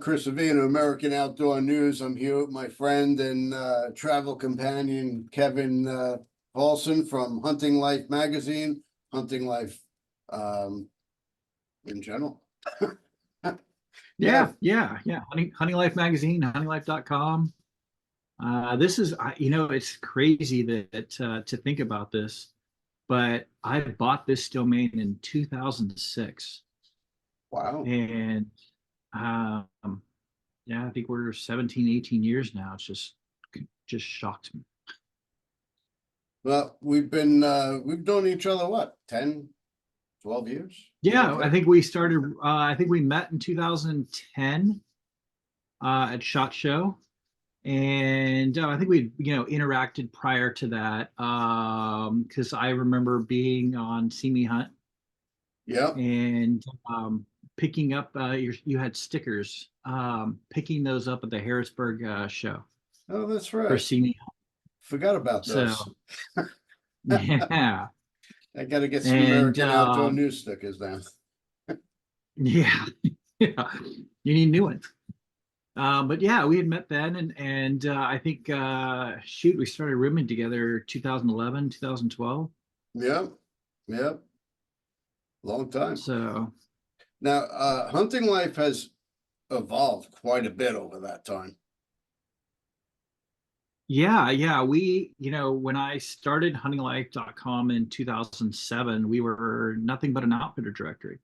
Chris Savino, American Outdoor News. I'm here with my friend and travel companion, Kevin Paulson from Hunting Life magazine, Hunting Life in general. Yeah. Hunting Life magazine, huntinglife.com. This is, it's crazy that to think about this, but I bought this domain in 2006. Wow. And um, yeah, I think we're 17, 18 years now. It's just shocked me. Well, we've known each other, what, 10, 12 years? Yeah, I think we started, I think we met in 2010 at SHOT Show. And I think we, interacted prior to that because I remember being on See Me Hunt Yep. and picking up you had stickers, picking those up at the Harrisburg show Oh, that's for right. See Me Hunt. Forgot about So those. yeah, I got to get some and American Outdoor News stickers now. yeah, yeah, you need new ones. But yeah, we had met then, and I think shoot, we started rooming together 2011, 2012. Yep. Yep. Long time. So Now, Hunting Life has evolved quite a bit over that time. yeah, we, when I started huntinglife.com in 2007, we were nothing but an outfitter directory.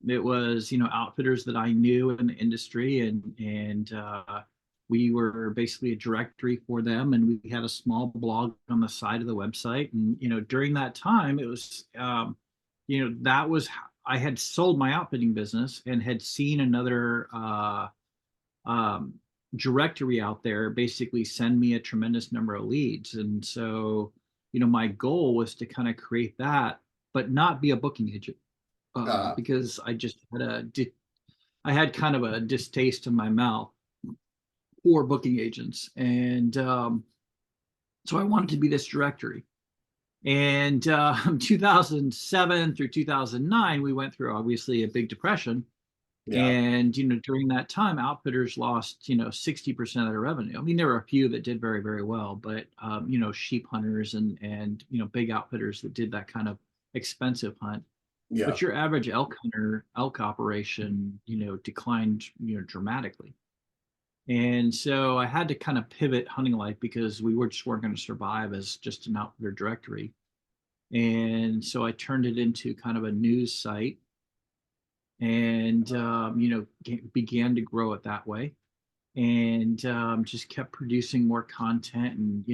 It was, outfitters that I knew in the industry, and we were basically a directory for them, and we had a small blog on the side of the website. And during that time, it was, that was I had sold my outfitting business and had seen another um, directory out there basically send me a tremendous number of leads, and so my goal was to kind of create that, but not be a booking agent. Because I just I had kind of a distaste in my mouth for booking agents, and so I wanted to be this directory. And 2007 through 2009, we went through obviously a big depression, Yeah. and during that time, outfitters lost 60% of their revenue. I mean, there were a few that did very, very well, but sheep hunters and big outfitters that did that kind of expensive hunt. Yeah. But your average elk hunter, elk operation, declined, dramatically. And so I had to kind of pivot Hunting Life because we were just weren't going to survive as just an outfitter directory. And so I turned it into kind of a news site and, began to grow it that way. And just kept producing more content. And,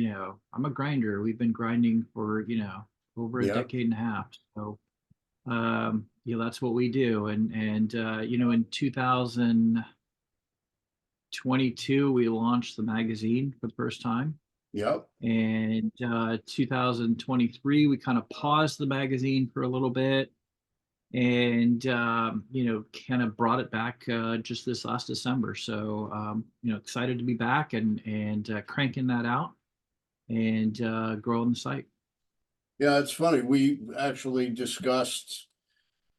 I'm a grinder. We've been grinding for, over a decade and a half. So that's what we do. And in 2022 we launched the magazine for the first time. Yep. And 2023 we kind of paused the magazine for a little bit, and kind of brought it back just this last December. So excited to be back and cranking that out and growing the site. Yeah, it's funny. We actually discussed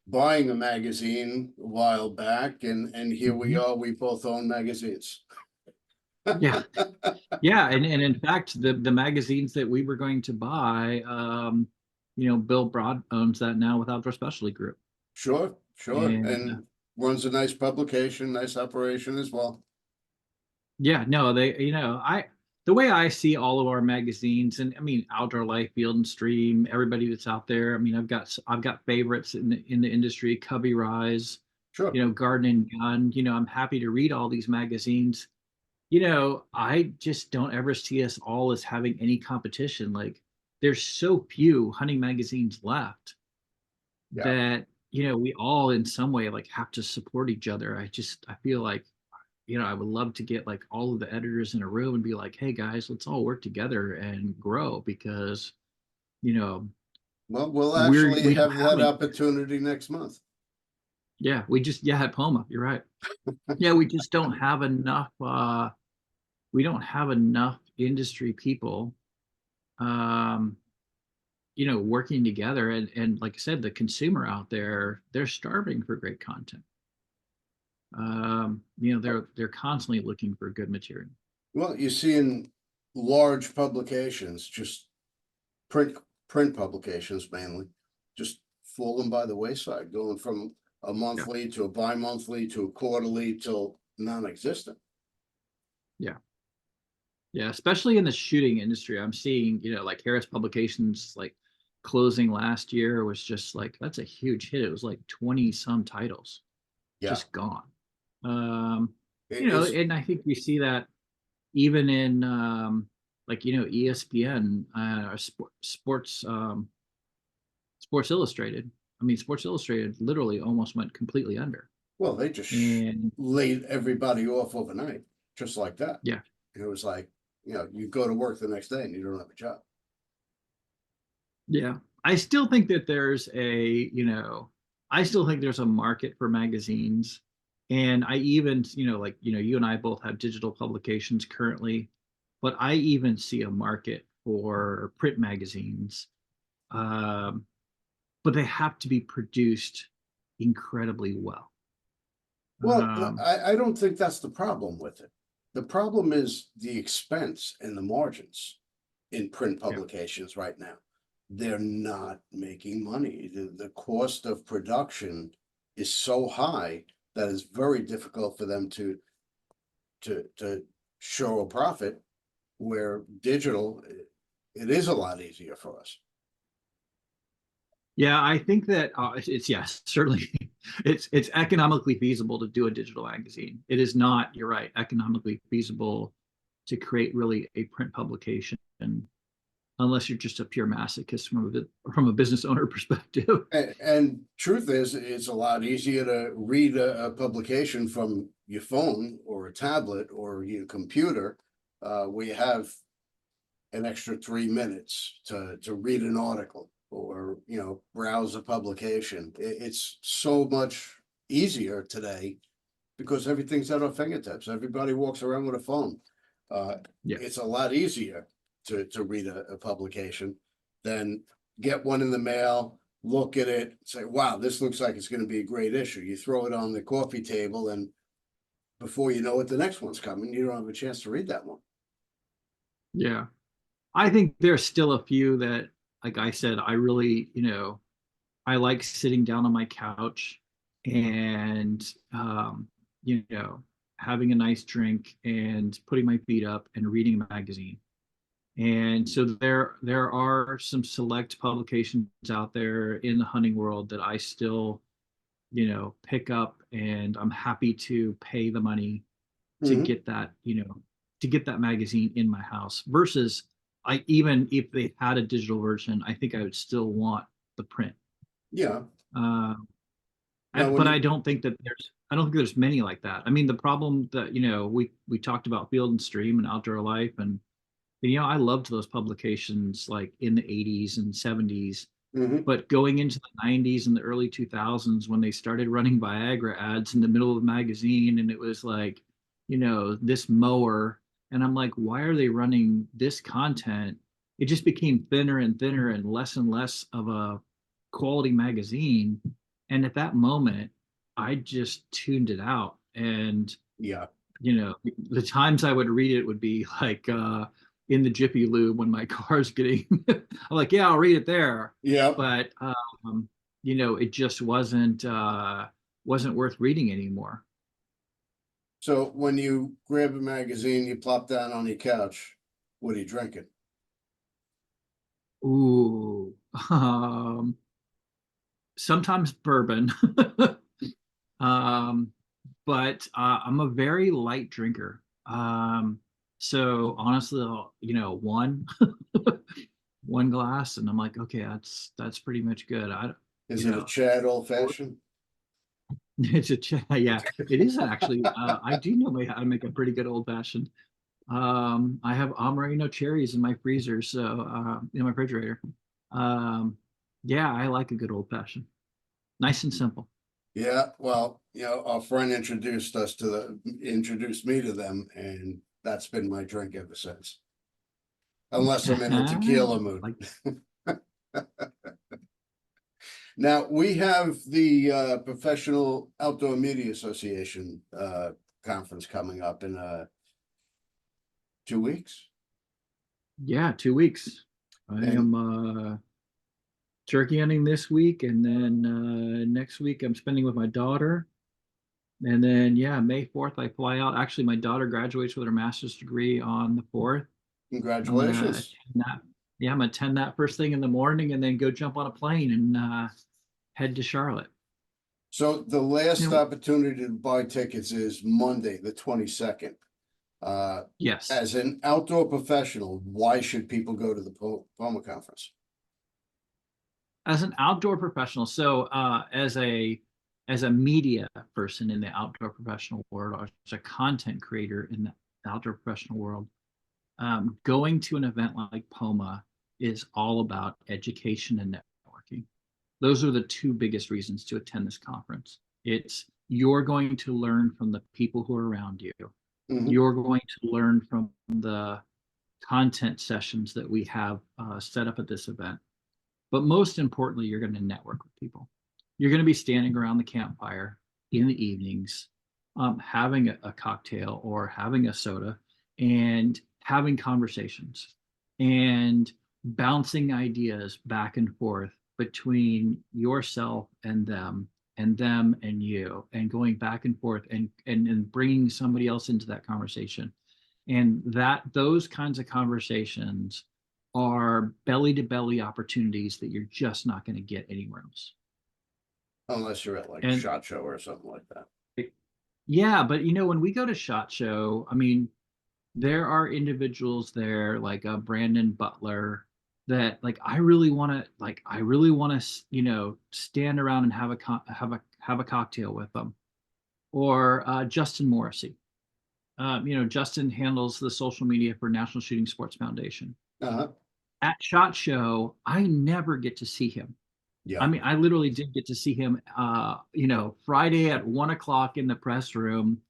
buying a magazine a while back, and here we are. We both own magazines. Yeah, yeah, and in fact, the magazines that we were going to buy, Bill Broad owns that now with Outdoor Specialty Group. Sure, And runs a nice publication, nice operation as well. yeah, no, they, the way I see all of our magazines, and I mean Outdoor Life, Field and Stream, everybody that's out there. I mean, I've got favorites in the industry, Cubby Rise, Sure. Garden and Gun. I'm happy to read all these magazines. I just don't ever see us all as having any competition. Like, there's so few hunting magazines left that, we all in some way like have to support each other. I feel like, I would love to get like all of the editors in a room and be like, hey guys, let's all work together and grow, because, well, we'll actually we don't have that have opportunity next month. Yeah, at Poma, you're right. Yeah, we just don't have enough we don't have enough industry people working together, and like I said, the consumer out there, they're starving for great content. They're constantly looking for good material. Well, you see in large publications, just print print publications mainly, just falling by the wayside, going from a monthly to a bi-monthly to a quarterly till non-existent. Yeah. Yeah, especially in the shooting industry, I'm seeing, like Harris Publications, like closing last year was just like, that's a huge hit. It was like 20 some titles Yeah, just gone. Um, it is. and I think we see that even in like, ESPN, Sports Illustrated. I mean, Sports Illustrated literally almost went completely under. Well, they just And laid everybody off overnight, just like that. yeah, It was like, you go to work the next day and you don't have a job. yeah. I still think that I still think there's a market for magazines. And I even, like, you and I both have digital publications currently, but I even see a market for print magazines. Um, but they have to be produced incredibly well. Well, Um, I don't think that's the problem with it. The problem is the expense and the margins in print yeah. publications right now. They're not making money. The cost of production is so high that it's very difficult for them to show a profit, where digital, it is a lot easier for us. Yeah, I think that it's yes, certainly it's economically feasible to do a digital magazine. It is not, you're right, economically feasible to create really a print publication unless you're just a pure masochist from a business owner perspective. And truth is, it's a lot easier to read a publication from your phone or a tablet or your computer, where you have an extra 3 minutes to read an article or, browse a publication. It's so much easier today because everything's at our fingertips. Everybody walks around with a phone. Yeah. It's a lot easier to read a publication than get one in the mail, look at it, say, wow, this looks like it's going to be a great issue. You throw it on the coffee table, and before you know it, the next one's coming. You don't have a chance to read that one. Yeah. I think there's still a few that, like I said, I really, I like sitting down on my couch and, you know, having a nice drink and putting my feet up and reading a magazine. And so there are some select publications out there in the hunting world that I still, pick up, and I'm happy to pay the money to Mhm. get that, to get that magazine in my house versus even if they had a digital version, I think I would still want the print. Yeah. Uh, Now, when but you, I don't think there's many like that. I mean, the problem that, we talked about Field and Stream and Outdoor Life, and I loved those publications like in the 80s and 70s. Mhm. But going into the 90s and the early 2000s, when they started running Viagra ads in the middle of the magazine, and it was like, this mower, and I'm like, why are they running this content? It just became thinner and thinner and less of a quality magazine. And at that moment, I just tuned it out. And Yeah. the times I would read it would be like in the Jiffy Lube when my car's getting, I'm like, yeah, I'll read it there. Yeah. But it just wasn't worth reading anymore. So when you grab a magazine, you plop down on your couch, what are you drinking? Ooh, sometimes bourbon. um, but I'm a very light drinker. So honestly, one one glass, and I'm like, okay, that's pretty much good. Is You it a know, Chad old fashioned? it's yeah, it is actually. I do know how to make a pretty good old fashioned. I have Amarino cherries in my freezer, so in my refrigerator. Um, yeah, I like a good old fashioned, nice and simple. Yeah, well, our friend introduced me to them, and that's been my drink ever since. Unless I'm in a tequila mood. Like, Now, we have the Professional Outdoor Media Association conference coming up in 2 weeks. Yeah, 2 weeks. I And am turkey hunting this week, and then next week I'm spending with my daughter. And then yeah, May 4th I fly out. Actually, my daughter graduates with her master's degree on the 4th. I'm gonna congratulations. attend that. Yeah, I'm gonna attend that first thing in the morning and then go jump on a plane and head to Charlotte. So the last You know, opportunity to buy tickets is Monday, the 22nd. yes. As an outdoor professional, why should people go to the POMA conference? As an outdoor professional, so as a media person in the outdoor professional world, or as a content creator in the outdoor professional world, going to an event like POMA is all about education and networking. Those are the two biggest reasons to attend this conference. It's you're going to learn from the people who are around you. Mhm. You're going to learn from the content sessions that we have set up at this event. But most importantly, you're going to network with people. You're going to be standing around the campfire in the evenings, having a cocktail or having a soda and having conversations and bouncing ideas back and forth between yourself and them and you, and going back and forth and bringing somebody else into that conversation. And that those kinds of conversations are belly to belly opportunities that you're just not going to get anywhere else. Unless you're at like And SHOT Show or something like that. yeah, but you know, when we go to SHOT Show, I mean, there are individuals there like Brandon Butler that like I really want to stand around and have a cocktail with them, or Justin Morrissey. Justin handles the social media for National Shooting Sports Foundation. Uh-huh. At SHOT Show, I never get to see him. I Yeah. mean, I literally did get to see him, Friday at 1 o'clock in the press room.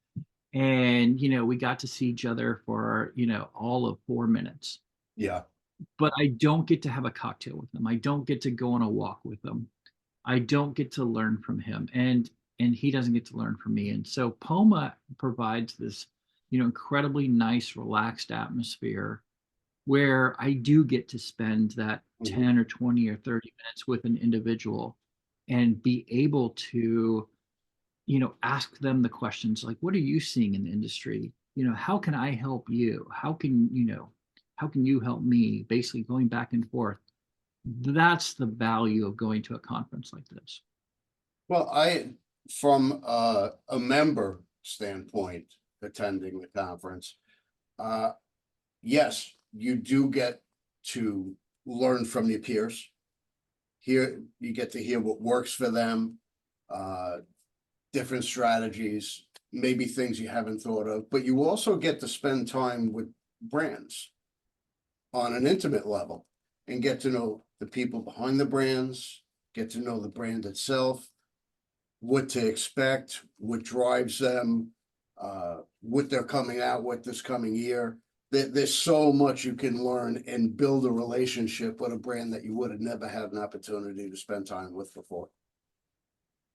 And, we got to see each other for, all of 4 minutes. Yeah. But I don't get to have a cocktail with him. I don't get to go on a walk with him. I don't get to learn from him. And he doesn't get to learn from me. And so POMA provides this, incredibly nice, relaxed atmosphere where I do get to spend that Mhm. 10 or 20 or 30 minutes with an individual and be able to, ask them the questions like, what are you seeing in the industry? How can I help you? How can you help me? Basically going back and forth. That's the value of going to a conference like this. Well, from a member standpoint, attending the conference, uh, yes, you do get to learn from your peers. Here, you get to hear what works for them, uh, different strategies, maybe things you haven't thought of, but you also get to spend time with brands on an intimate level and get to know the people behind the brands, get to know the brand itself, what to expect, what drives them, what they're coming out with this coming year. There's so much you can learn and build a relationship with a brand that you would have never had an opportunity to spend time with before.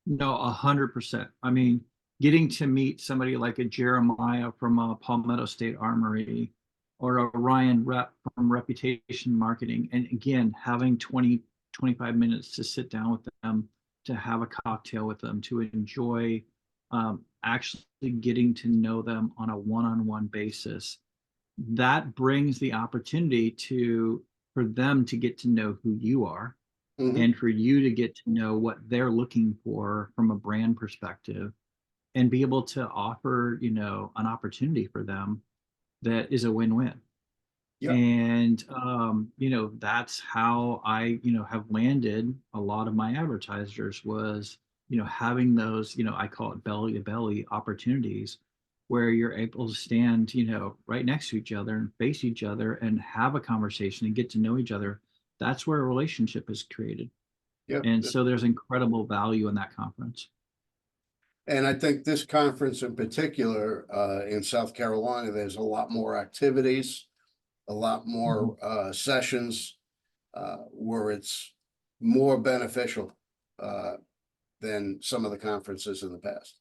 No, 100%. I mean, getting to meet somebody like a Jeremiah from Palmetto State Armory, or a Ryan Rep from Reputation Marketing, and again, having 20, 25 minutes to sit down with them, to have a cocktail with them, to enjoy actually getting to know them on a one-on-one basis. That brings the opportunity for them to get to know who you are, Mhm. and for you to get to know what they're looking for from a brand perspective, and be able to offer, an opportunity for them that is a win-win. Yep. And that's how I, have landed a lot of my advertisers, was, having those, I call it belly to belly opportunities, where you're able to stand, right next to each other and face each other and have a conversation and get to know each other. That's where a relationship is created. Yep. And so there's incredible value in that conference. And I think this conference in particular, in South Carolina, there's a lot more activities, a lot Mhm. more sessions, where it's more beneficial uh, than some of the conferences in the past.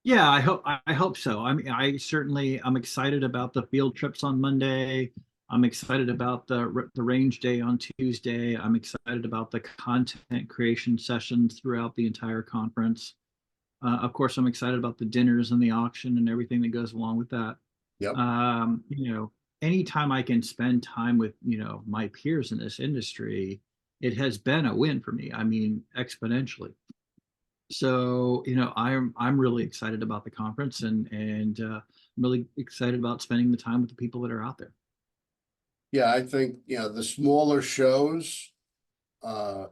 Yeah, I hope so. I mean, I'm excited about the field trips on Monday. I'm excited about the range day on Tuesday. I'm excited about the content creation sessions throughout the entire conference. Of course, I'm excited about the dinners and the auction and everything that goes along with that. Yep. Anytime I can spend time with, my peers in this industry, it has been a win for me. I mean, exponentially. So, I'm really excited about the conference, and I'm really excited about spending the time with the people that are out there. Yeah, I think, the smaller shows uh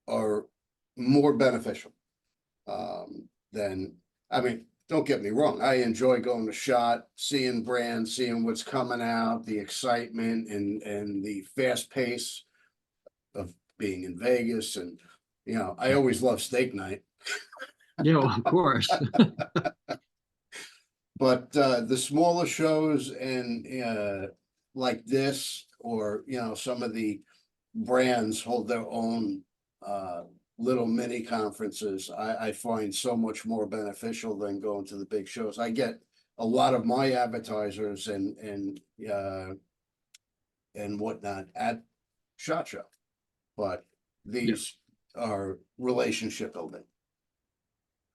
are more beneficial. Than, I mean, don't get me wrong, I enjoy going to SHOT, seeing brands, seeing what's coming out, the excitement and the fast pace of being in Vegas, and I always love steak night. Of course. But the smaller shows and like this, or some of the brands hold their own uh little mini conferences, I find so much more beneficial than going to the big shows. I get a lot of my advertisers and whatnot at SHOT Show, but Yeah, these are relationship building.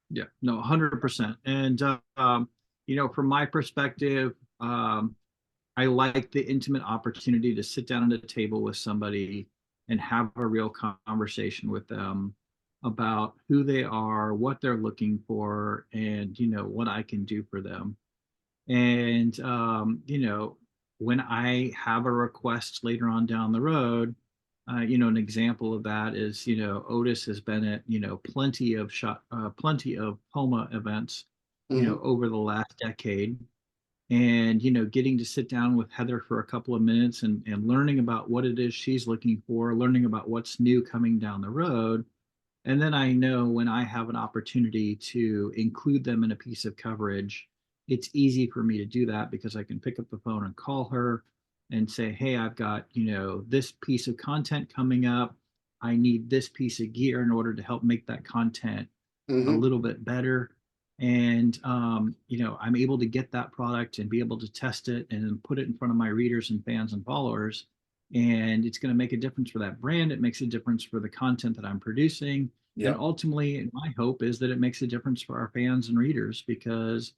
yeah, no, 100%. And from my perspective, I like the intimate opportunity to sit down at a table with somebody and have a real conversation with them about who they are, what they're looking for, and what I can do for them. And when I have a request later on down the road, an example of that is, Otis has been at, plenty of POMA events, Hmm. over the last decade. And, getting to sit down with Heather for a couple of minutes and learning about what it is she's looking for, learning about what's new coming down the road. And then I know when I have an opportunity to include them in a piece of coverage, it's easy for me to do that because I can pick up the phone and call her and say, hey, I've got, this piece of content coming up. I need this piece of gear in order to help make that content a Hmm. little bit better. And, I'm able to get that product and be able to test it and put it in front of my readers and fans and followers. And it's going to make a difference for that brand. It makes a difference for the content that I'm producing. And Yep. ultimately, my hope is that it makes a difference for our fans and readers because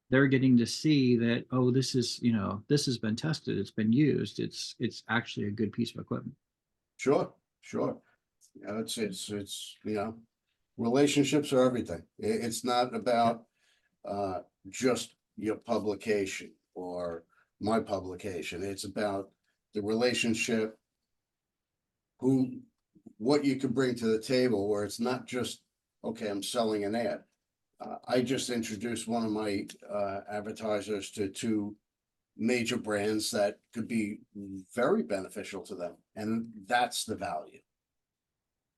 they're getting to see that, oh, this has been tested, it's been used, it's actually a good piece of equipment. Sure. Sure. It's relationships are everything. It's not about uh just your publication or my publication. It's about the relationship, who, what you can bring to the table, where it's not just, okay, I'm selling an ad. I just introduced one of my advertisers to two major brands that could be very beneficial to them, and that's the value.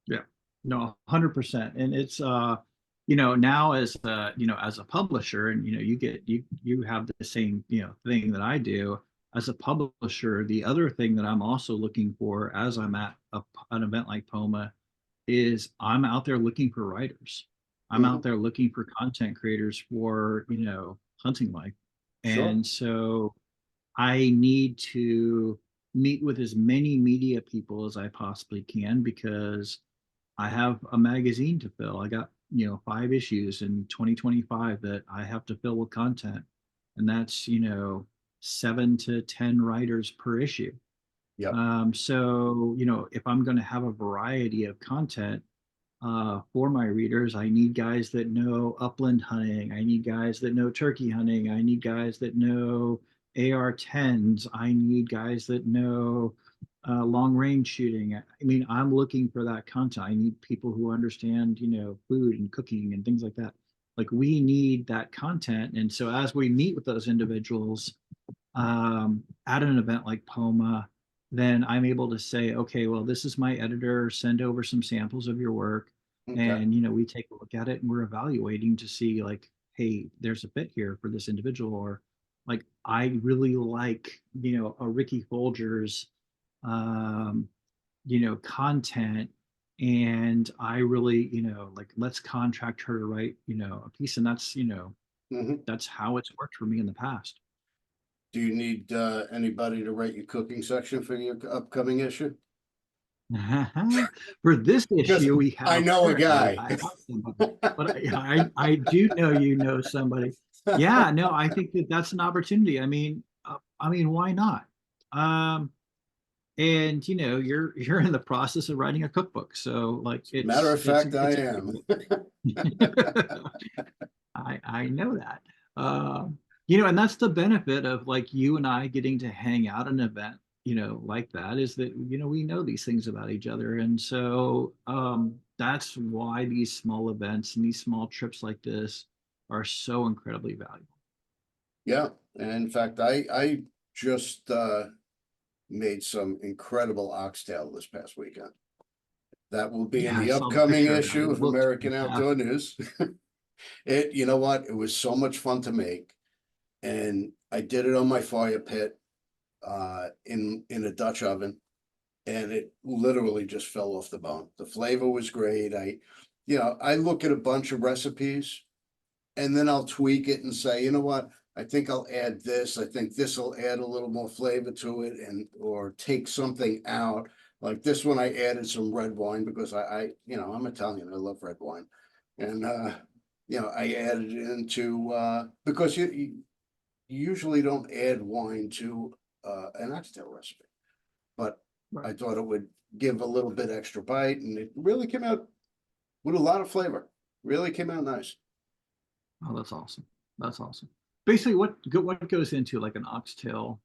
Yeah, no, 100%. And it's now as a publisher, and you have the same thing that I do as a publisher. The other thing that I'm also looking for as I'm at an event like POMA is I'm out there looking for writers. I'm out Mhm. there looking for content creators for Hunting Life. Sure. And so I need to meet with as many media people as I possibly can because I have a magazine to fill. I got, 5 issues in 2025 that I have to fill with content. And that's, 7 to 10 writers per issue. Yep. So, if I'm going to have a variety of content for my readers, I need guys that know upland hunting. I need guys that know turkey hunting. I need guys that know AR-10s. I need guys that know long range shooting. I mean, I'm looking for that content. I need people who understand, food and cooking and things like that. Like we need that content. And so as we meet with those individuals, at an event like POMA, then I'm able to say, okay, well, this is my editor, send over some samples of your work. Okay. And, we take a look at it and we're evaluating to see like, hey, there's a fit here for this individual. Or like, I really like, a Ricky Folgers, um, content. And I really, like, let's contract her to write, a piece. And that's, Mhm. that's how it's worked for me in the past. Do you need anybody to write your cooking section for your upcoming issue? For this Because issue, we I have know a currently, guy. I have somebody, but I do know somebody. Yeah, no, I think that that's an opportunity. I mean, why not? Um, and you're in the process of writing a cookbook, so like Matter of fact, I it's am. I know that. And that's the benefit of like you and I getting to hang out at an event, like that, is that, we know these things about each other. And so that's why these small events and these small trips like this are so incredibly valuable. Yeah, and in fact, I just made some incredible oxtail this past weekend. That will be in Yeah, I the saw the upcoming picture of that. issue It of looks American Outdoor fantastic. News. You know what? It was so much fun to make, and I did it on my fire pit in a Dutch oven, and it literally just fell off the bone. The flavor was great. I look at a bunch of recipes, and then I'll tweak it and say, you know what? I think I'll add this. I think this will add a little more flavor to it, and or take something out. Like this one, I added some red wine because I'm Italian. I love red wine, and I added it into because you usually don't add wine to an oxtail recipe, but Right. I thought it would give a little bit extra bite, and it really came out with a lot of flavor. Really came out nice. Oh, that's awesome. That's awesome. Basically, what goes into like an oxtail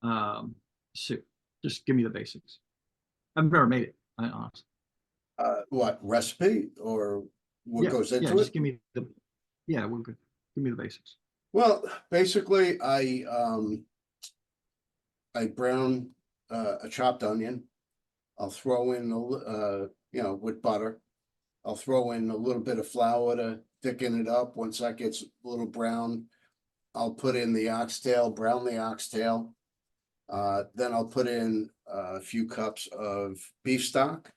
um, soup? Just give me the basics. I've never made it. Honestly. What recipe or what Yeah, goes yeah. into it? Just give me the. Yeah, we're good. Give me the basics. Well, basically, I brown a chopped onion. I'll throw in with butter. I'll throw in a little bit of flour to thicken it up. Once that gets a little brown, I'll put in the oxtail, brown the oxtail. Then I'll put in a few cups of beef stock,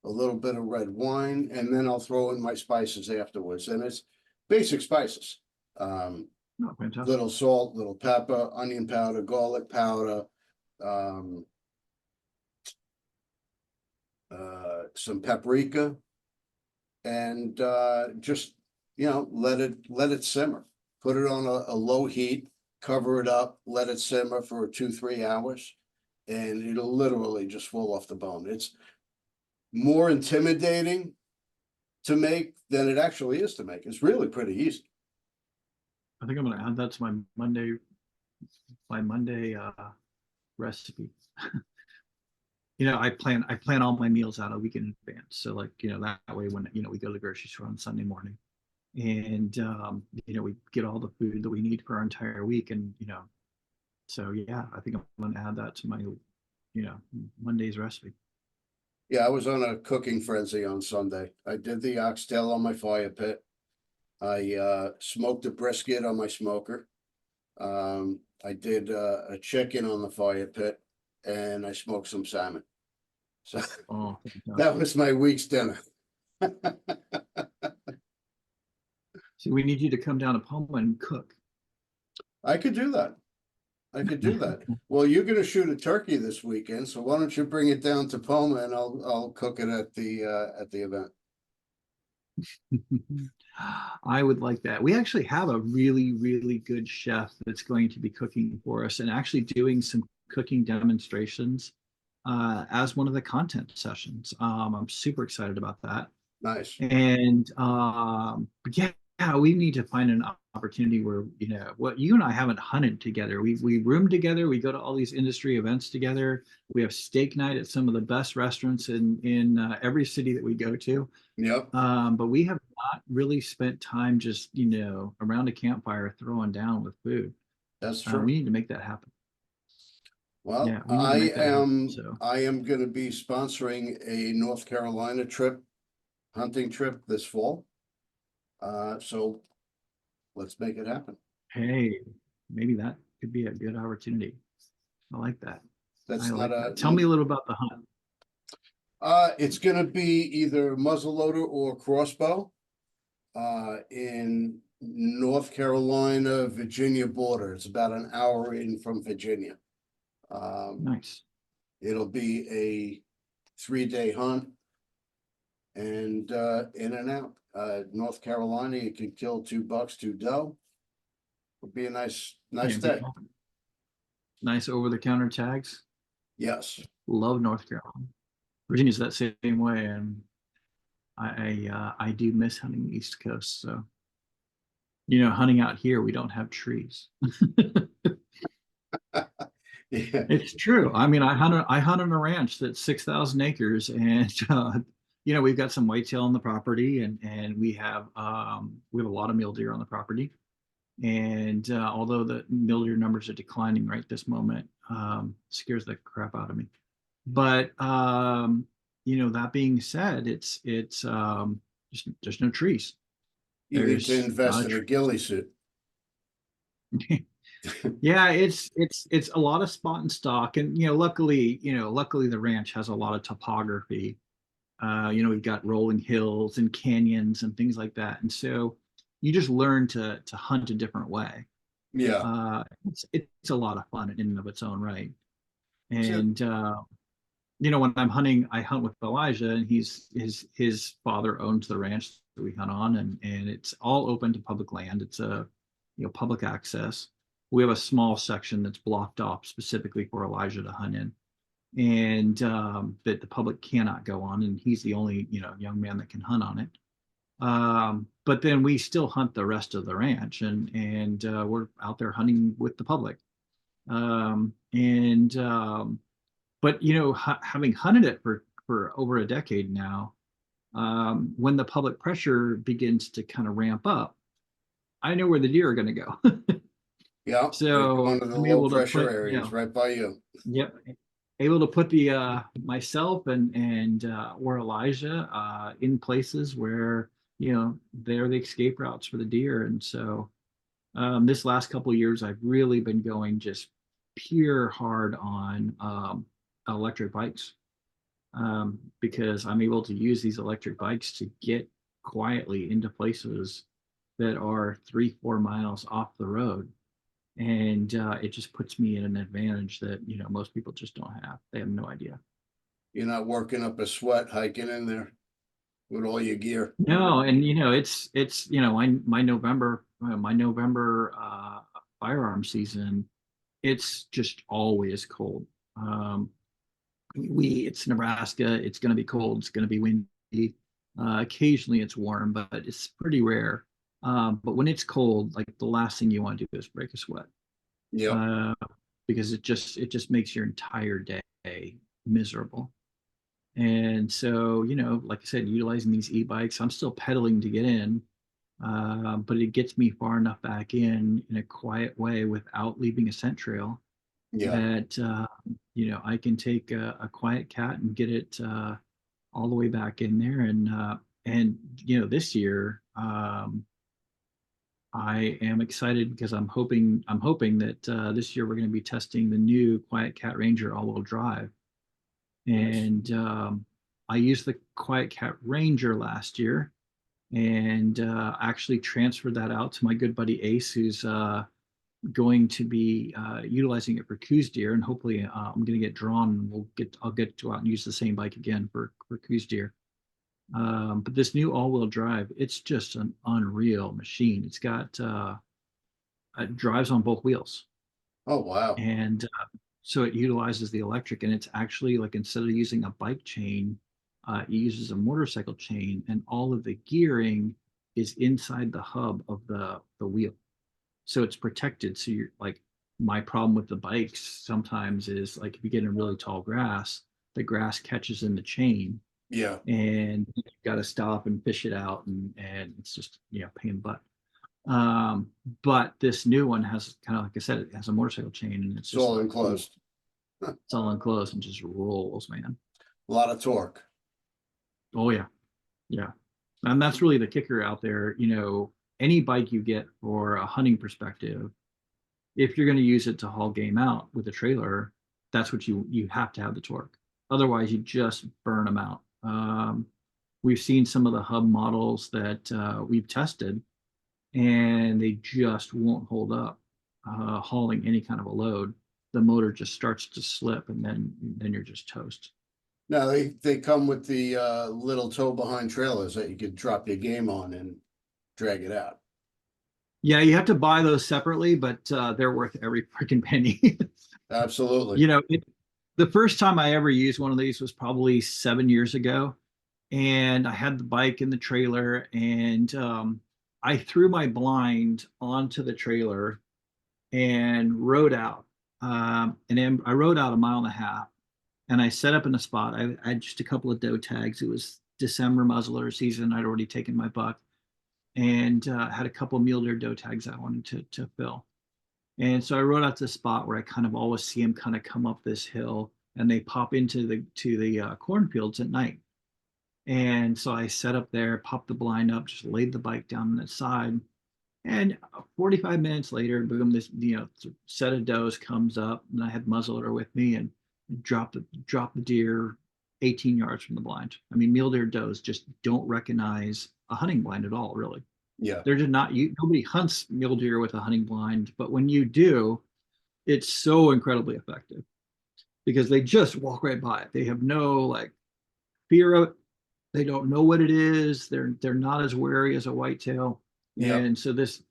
a little bit of red wine, and then I'll throw in my spices afterwards. And it's basic spices. Um, Oh, fantastic. little salt, little pepper, onion powder, garlic powder, um, some paprika, and just let it simmer. Put it on a low heat, cover it up, let it simmer for 2-3 hours, and it'll literally just fall off the bone. It's more intimidating to make than it actually is to make. It's really pretty easy. I think I'm gonna add that to my Monday recipe. I plan all my meals out a week in advance. So like, that way when we go to the grocery store on Sunday morning and we get all the food that we need for our entire week. And so yeah, I think I'm gonna add that to my Monday's recipe. Yeah, I was on a cooking frenzy on Sunday. I did the oxtail on my fire pit. I smoked a brisket on my smoker. I did a chicken on the fire pit, and I smoked some salmon. So Oh, that fantastic. was my week's dinner. So we need you to come down to Palma and cook. I could do that. I could do that. Well, you're gonna shoot a turkey this weekend, so why don't you bring it down to Poma and I'll cook it at the event. I would like that. We actually have a really, really good chef that's going to be cooking for us and actually doing some cooking demonstrations as one of the content sessions. I'm super excited about that. Nice. And but yeah, we need to find an opportunity where what you and I haven't hunted together. We room together. We go to all these industry events together. We have steak night at some of the best restaurants in every city that we go to. Yep, But we have not really spent time just around a campfire throwing down with food. that's true. We need to make that happen. Well, Yeah, we need to make that happen. So I am gonna be sponsoring a North Carolina trip, hunting trip this fall. So let's make it happen. hey, maybe that could be a good opportunity. I like that. I That's not like a that. Tell me a little about the hunt. It's gonna be either muzzleloader or crossbow. In North Carolina, Virginia border. It's about an hour in from Virginia. Nice. It'll be a 3-day hunt. And in and out. North Carolina, you can kill 2 bucks, 2 doe. It'll be a nice Yeah, day. nice over-the-counter tags. Yes. Love North Carolina. Virginia's that same way, and I do miss hunting the East Coast. So, hunting out here, we don't have trees. Yeah. It's true. I mean, I hunt on a ranch that's 6,000 acres, and we've got some whitetail on the property, and we have a lot of mule deer on the property. And although the mule deer numbers are declining right this moment, scares the crap out of me. But that being said, it's just there's no trees. You need to There's invest not in a a ghillie suit. tree. Yeah, it's a lot of spot and stock, and luckily the ranch has a lot of topography. We've got rolling hills and canyons and things like that, and so you just learn to hunt a different way. Yeah. It's a lot of fun in and of its own right. So, And when I'm hunting, I hunt with Elijah, and his father owns the ranch that we hunt on, and it's all open to public land. It's a public access. We have a small section that's blocked off specifically for Elijah to hunt in, and that the public cannot go on, and he's the only young man that can hunt on it. But then we still hunt the rest of the ranch, and we're out there hunting with the public. And But having hunted it for over a decade now, when the public pressure begins to kind of ramp up, I know where the deer are going to go. yeah, they're So going to the I'm low able to pressure put, areas right by you. yep, able to put the myself and or Elijah in places where they're the escape routes for the deer. And so this last couple of years, I've really been going just pure hard on electric bikes, because I'm able to use these electric bikes to get quietly into places that are 3-4 miles off the road. And it just puts me in an advantage that most people just don't have. They have no idea. You're not working up a sweat hiking in there with all your gear. No, and it's my November firearm season. It's just always cold. It's Nebraska. It's going to be cold. It's going to be windy. Occasionally it's warm, but it's pretty rare. But when it's cold, like the last thing you want to do is break a sweat, Yep. uh, because it just makes your entire day miserable. And so, like I said, utilizing these e-bikes, I'm still pedaling to get in, but it gets me far enough back in a quiet way without leaving a scent trail Yeah. that I can take a quiet cat and get it all the way back in there. And this year, I am excited because I'm hoping that this year we're going to be testing the new Quiet Cat Ranger all-wheel drive. Nice. And I used the Quiet Cat Ranger last year, and actually transferred that out to my good buddy Ace, who's going to be utilizing it for coos deer, and hopefully I'm going to get drawn, and I'll get to out and use the same bike again for coos deer. But this new all-wheel drive, it's just an unreal machine. It's got it drives on both wheels, Oh, wow. and so it utilizes the electric, and it's actually like, instead of using a bike chain, it uses a motorcycle chain, and all of the gearing is inside the hub of the wheel, so it's protected. So you're like, my problem with the bikes sometimes is, like, if you get in really tall grass, the grass catches in the chain, Yeah. and you've got to stop and fish it out, and it's just pain in the butt. But this new one has, kind of like I said, it has a motorcycle chain, and it's It's just all like, enclosed. it's all enclosed and just rolls, man. A lot of torque. Oh yeah, yeah. And that's really the kicker out there. Any bike you get for a hunting perspective, if you're going to use it to haul game out with a trailer, that's what you have to have the torque. Otherwise, you just burn them out. We've seen some of the hub models that we've tested, and they just won't hold up hauling any kind of a load. The motor just starts to slip, and then you're just toast. Now, they come with the little tow behind trailers that you could drop your game on and drag it out. Yeah, you have to buy those separately, but they're worth every freaking penny. Absolutely. You know, the first time I ever used one of these was probably 7 years ago, and I had the bike in the trailer, and I threw my blind onto the trailer and rode out. And then I rode out a mile and a half, and I set up in a spot. I had just a couple of doe tags. It was December muzzleloader season. I'd already taken my buck, and had a couple of mule deer doe tags I wanted to fill. And so I rode out to the spot where I kind of always see them kind of come up this hill, and they pop into the cornfields at night. And so I set up there, popped the blind up, just laid the bike down on the side. And 45 minutes later, boom, this set of does comes up, and I had muzzleloader with me and dropped the deer 18 yards from the blind. I mean, mule deer does just don't recognize a hunting blind at all, really. Yeah. They're just not you. Nobody hunts mule deer with a hunting blind, but when you do, it's so incredibly effective because they just walk right by it. They have no like fear of it. They don't know what it is. They're not as wary as a whitetail. Yeah. And so this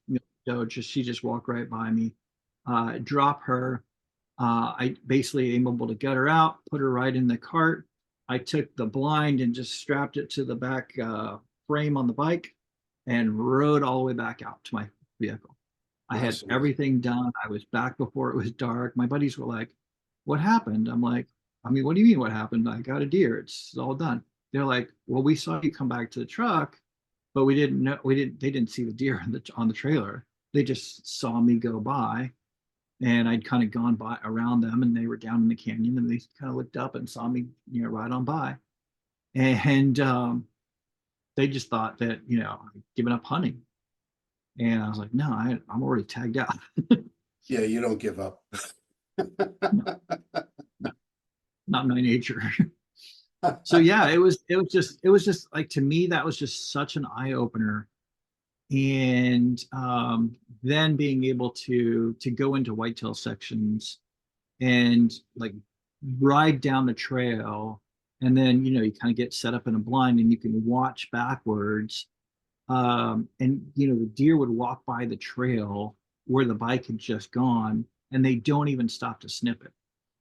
doe she just walked right by me. Drop her. I basically am able to gut her out, put her right in the cart. I took the blind and just strapped it to the back frame on the bike and rode all the way back out to my vehicle. I had Awesome. everything done. I was back before it was dark. My buddies were like, "What happened?" I'm like, "I mean, what do you mean what happened? I got a deer. It's all done." They're like, "Well, we saw you come back to the truck, but we didn't know they didn't see the deer on the trailer. They just saw me go by, and I'd kind of gone by around them, and they were down in the canyon, and they kind of looked up and saw me, right on by, and they just thought that I'd given up hunting." And I was like, "No, I'm already tagged out." Yeah, you don't give up. No, no, not my nature. So yeah, it was just like, to me, that was just such an eye opener. And then being able to go into whitetail sections and like ride down the trail, and then you kind of get set up in a blind and you can watch backwards. And the deer would walk by the trail where the bike had just gone, and they don't even stop to snip it.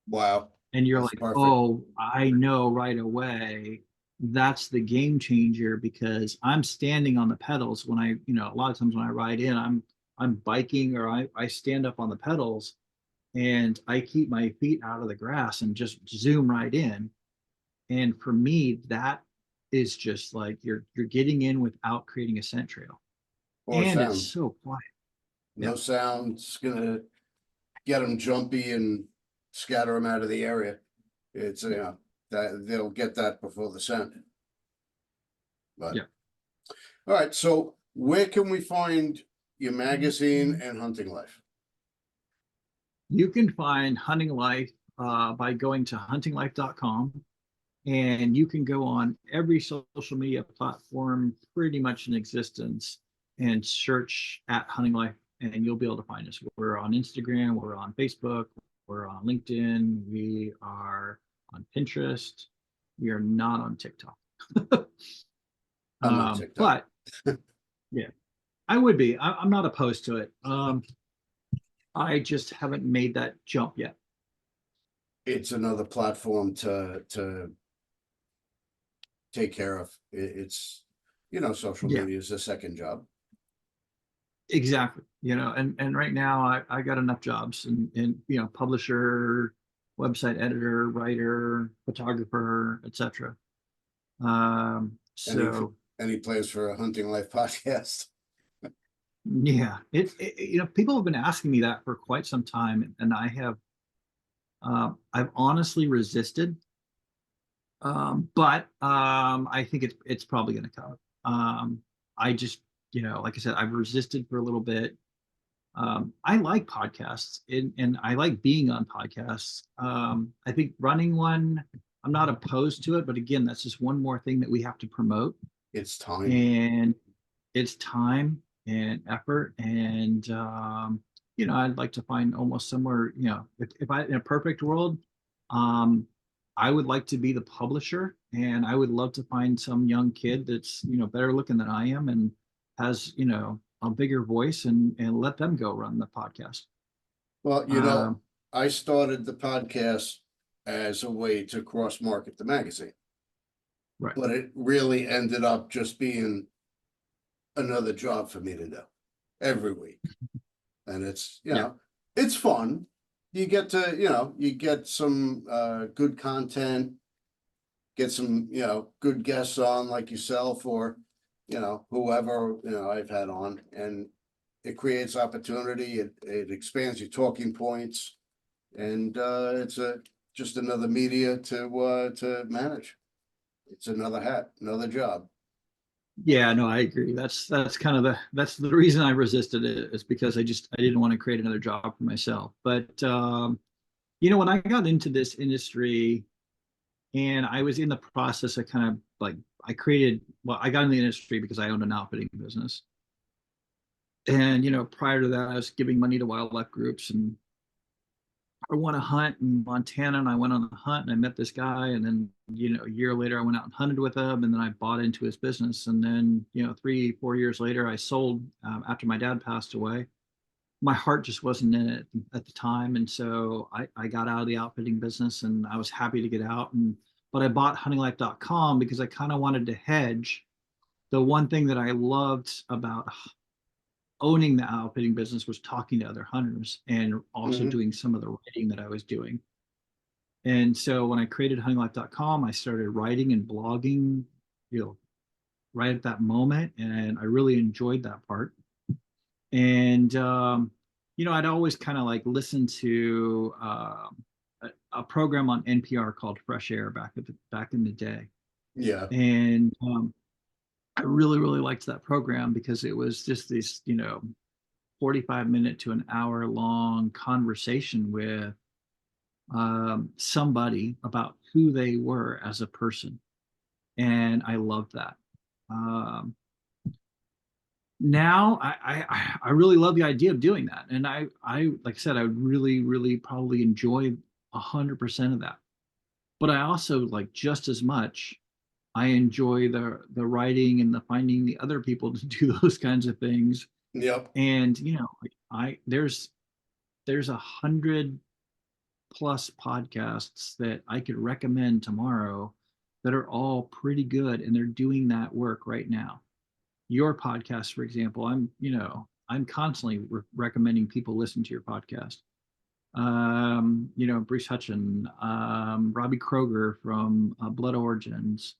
Wow. And you're That's like, perfect. "Oh, I know right away that's the game changer," because I'm standing on the pedals when a lot of times when I ride in, I'm biking, or I stand up on the pedals, and I keep my feet out of the grass and just zoom right in. And for me, that is just like you're getting in without creating a scent trail. Or And it's sound. so quiet. Yeah. No sound's gonna get them jumpy and scatter them out of the area. It's that they'll get that before the scent. But Yeah. all right, so where can we find your magazine and Hunting Life? You can find Hunting Life by going to huntinglife.com, and you can go on every social media platform pretty much in existence and search at Hunting Life, and you'll be able to find us. We're on Instagram, we're on Facebook, we're on LinkedIn, we are on Pinterest. We are not on TikTok. I'm on TikTok. But yeah, I would be. I'm not opposed to it. I just haven't made that jump yet. It's another platform to take care of. It's social Yeah, media is a second job. exactly. And right now I got enough jobs, and publisher, website editor, writer, photographer, etc. Any So any plans for a Hunting Life podcast? yeah, people have been asking me that for quite some time, and I've honestly resisted. But I think it's probably going to come. I just, like I said, I've resisted for a little bit. I like podcasts, and I like being on podcasts. I think running one, I'm not opposed to it, but again, that's just one more thing that we have to promote, It's time. and it's time and effort. And I'd like to find almost somewhere, if I, in a perfect world, um, I would like to be the publisher, and I would love to find some young kid that's, better looking than I am and has, a bigger voice, and let them go run the podcast. Well, Um, I started the podcast as a way to cross market the magazine, right. but it really ended up just being another job for me to do every week. And it's, Yeah. it's fun. You get to, you get some good content, get some, good guests on like yourself or, whoever, I've had on, and it creates opportunity. It expands your talking points, and it's just another media to manage. It's another hat, another job. Yeah, no, I agree. That's kind of that's the reason I resisted it, is because I didn't want to create another job for myself. But when I got into this industry, and I was in the process of kind of like, I got in the industry because I owned an outfitting business. And prior to that, I was giving money to wildlife groups, and I went to hunt in Montana, and I went on a hunt, and I met this guy, and then a year later I went out and hunted with him, and then I bought into his business, and then 3-4 years later I sold, after my dad passed away. My heart just wasn't in it at the time, and so I got out of the outfitting business, and I was happy to get out, but I bought huntinglife.com because I kind of wanted to hedge. The one thing that I loved about owning the outfitting business was talking to other hunters, and also Mhm. doing some of the writing that I was doing. And so when I created huntinglife.com, I started writing and blogging, right at that moment. And I really enjoyed that part. And, I'd always kind of like listen to a program on NPR called Fresh Air back in the day. Yeah, And I really, really liked that program because it was just this, 45-minute to an hour long conversation with somebody about who they were as a person. And I loved that. Um, Now I really love the idea of doing that. And I like I said, I would really, really probably enjoy 100% of that. But I also, like, just as much, I enjoy the writing and the finding the other people to do those kinds of things. yep, And like, I there's 100+ podcasts that I could recommend tomorrow that are all pretty good, and they're doing that work right now. Your podcast, for example, I'm constantly recommending people listen to your podcast. Bruce Hutchin, Robbie Kroger from Blood Origins,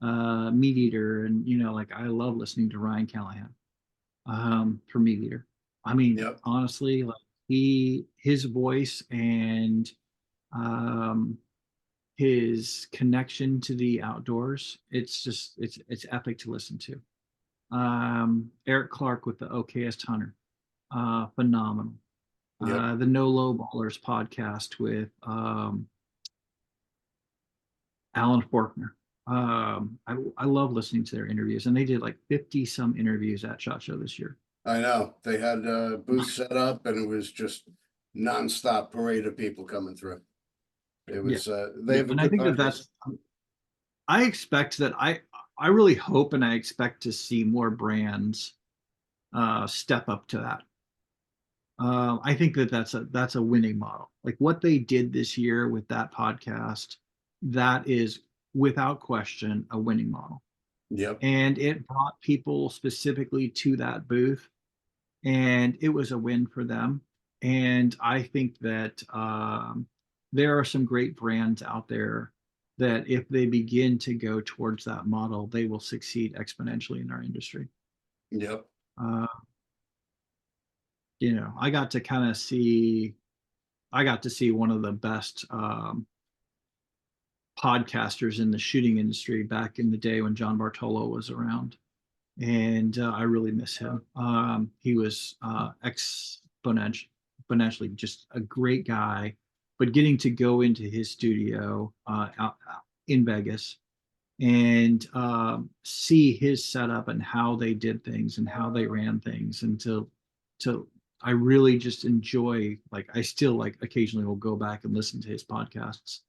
Meat Eater, and like, I love listening to Ryan Callahan, for Meat Eater. I mean, yep, honestly, like, his voice and um, his connection to the outdoors, it's epic to listen to. Eric Clark with the OKest Hunter, phenomenal. yep. The No Low Ballers podcast with Alan Forkner. I love listening to their interviews, and they did like 50 some interviews at SHOT Show this year. I know. They had a booth set up and it was just nonstop parade of people coming through. It Yeah, was they yeah, have a and I good think that podcast. that's. I expect that I really hope, and I expect to see more brands step up to that. I think that that's a winning model. Like what they did this year with that podcast, that is without question a winning model. Yep, And it brought people specifically to that booth, and it was a win for them. And I think that there are some great brands out there that, if they begin to go towards that model, they will succeed exponentially in our industry. yep, Uh, I got to kind of see I got to see one of the best podcasters in the shooting industry back in the day when John Bartolo was around, and I really miss him. He was exponentially just a great guy, but getting to go into his studio in Vegas and see his setup and how they did things and how they ran things, and to I really just enjoy, like, I still like occasionally will go back and listen to his podcasts,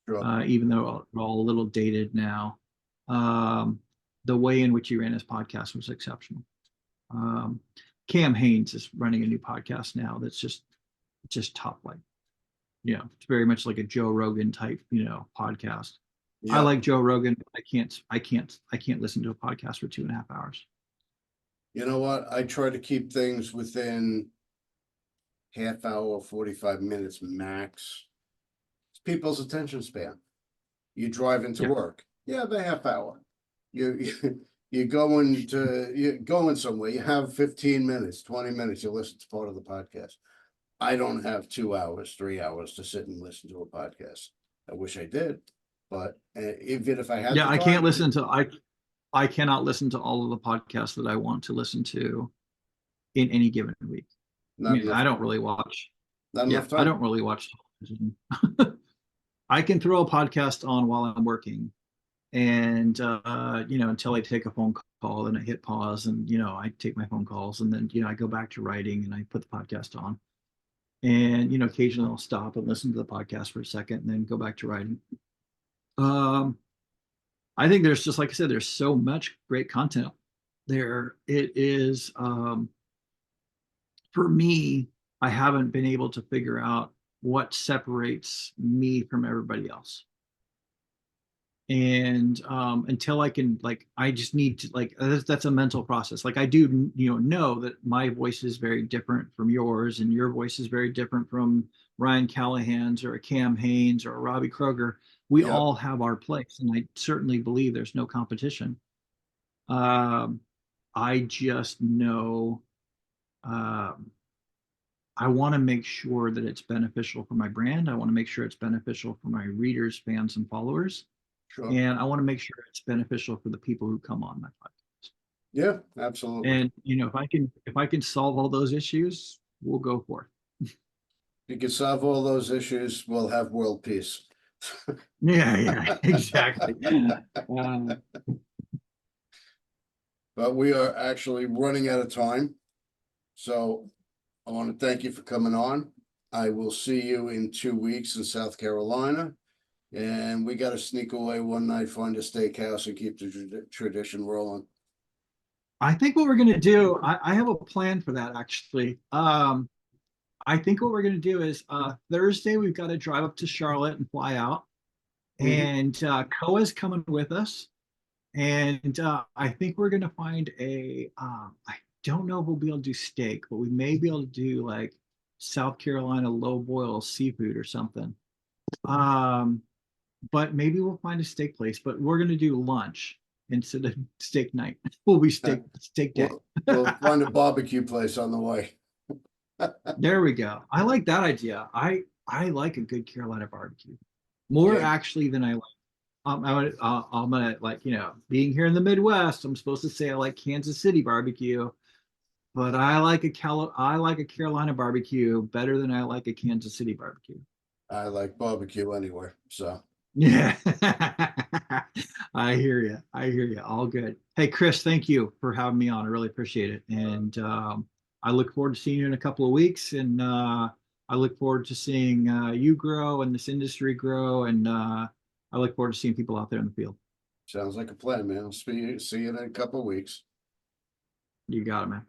Sure. even though they're all a little dated now. Um, the way in which he ran his podcast was exceptional. Um, Cam Haynes is running a new podcast now that's just top, like, it's very much like a Joe Rogan type, podcast. I Yeah. like Joe Rogan. But I can't listen to a podcast for 2.5 hours. You know what? I try to keep things within half hour, 45 minutes max. It's people's attention span. You drive into Yeah. work. Yeah, the half hour. You're going somewhere. You have 15 minutes, 20 minutes. You listen to part of the podcast. I don't have 2 hours, 3 hours to sit and listen to a podcast. I wish I did, but even if I had Yeah, the I can't time, listen to I cannot listen to all of the podcasts that I want to listen to in any given week. I not mean, enough, I don't really watch. not Yeah, enough I time. don't really watch television. I can throw a podcast on while I'm working, and until I take a phone call, and I hit pause, and I take my phone calls, and then I go back to writing, and I put the podcast on, and occasionally I'll stop and listen to the podcast for a second, and then go back to writing. Um, I think there's, just like I said, there's so much great content there. It is, for me, I haven't been able to figure out what separates me from everybody else. And until I can, like, I just need to, like, that's a mental process. Like, I do know that my voice is very different from yours, and your voice is very different from Ryan Callahan's or a Cam Haynes or a Robbie Kroger. We Yep, all have our place, and I certainly believe there's no competition. um, I just know, um, I want to make sure that it's beneficial for my brand. I want to make sure it's beneficial for my readers, fans, and followers, sure. and I want to make sure it's beneficial for the people who come on my podcast. Yeah, absolutely. And if I can solve all those issues, we'll go for it. If you can solve all those issues, we'll have world peace. Yeah, yeah, exactly. But we are actually running out of time. So I want to thank you for coming on. I will see you in 2 weeks in South Carolina. And we got to sneak away one night, find a steakhouse, and keep the tradition rolling. I think what we're gonna do, I have a plan for that, actually. I think what we're gonna do is, Thursday we've got to drive up to Charlotte and fly out, Mhm. and Koa's coming with us. And I think we're gonna find I don't know if we'll be able to do steak, but we may be able to do like South Carolina low boil seafood or something. Um, but maybe we'll find a steak place. But we're gonna do lunch instead of steak night. Will be steak day. We'll find a barbecue place on the way. There we go. I like that idea. I like a good Carolina barbecue more Yeah, actually than I like. I'm gonna, like, being here in the Midwest, I'm supposed to say I like Kansas City barbecue, but I like a Carolina barbecue better than I like a Kansas City barbecue. I like barbecue anywhere. So Yeah. I hear you. I hear you. All good. Hey, Chris, thank you for having me on. I really appreciate it. And I look forward to seeing you in a couple of weeks. And I look forward to seeing you grow and this industry grow. And I look forward to seeing people out there in the field. sounds like a plan, man. I'll see you in a couple of weeks. You got it, man.